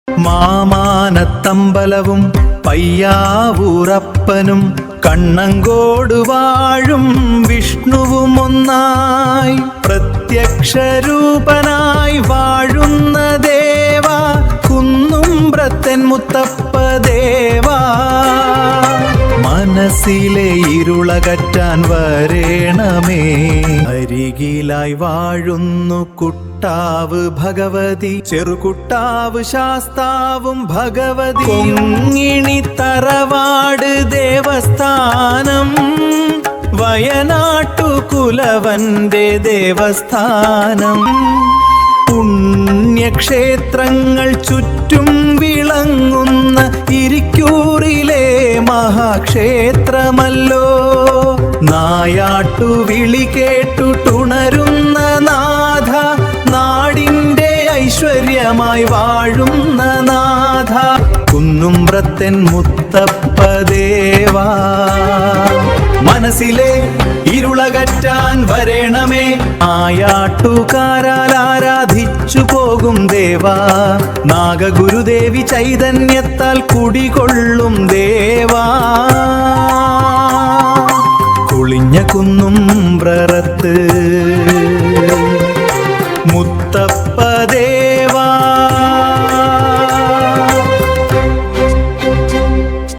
മാമാനത്തമ്പലവും പയ്യാവൂറപ്പനും കണ്ണങ്കോട് വാഴും വിഷ്ണുവും ഒന്നായി പ്രത്യക്ഷരൂപനായി വാഴുന്ന ദേവാ കുന്നുംബ്രത്തൻ മുത്തപ്പ ദേവാ മനസ്സിലെ ഇരുളകറ്റാൻ വരേണമേ അരികിലായി വാഴുന്നു കുട്ടാവ് ഭഗവതി ചെറുകുട്ടാവ് ശാസ്താവും ഭഗവതി കൊങ്ങിണി തറവാട് ദേവസ്ഥാനം വയനാട്ടു കുലവന്റെ ദേവസ്ഥാനം പുണ്യക്ഷേത്രങ്ങൾ ചുറ്റും വിളങ്ങുന്ന ഇരിക്കൂറിലെ മഹാക്ഷേത്രമല്ലോ നായാട്ടു വിളി കേട്ടുണരുന്ന നാഥ നാടിൻ്റെ ഐശ്വര്യമായി വാഴുന്ന നാഥ കുന്നുംബ്രത്തൻ മുത്തപ്പ ദേവാ മനസ്സിലെ ഇരുളകറ്റാൻ വരേണമേ ആയാട്ടുകാരാൽ ആരാധിച്ചു പോകും ദേവാ നാഗഗുരുദേവി ചൈതന്യത്താൽ കുടികൊള്ളും ദേവാ കുളിഞ്ഞ കുന്നുംബ്രത്ത് മുത്തപ്പ ദേവാ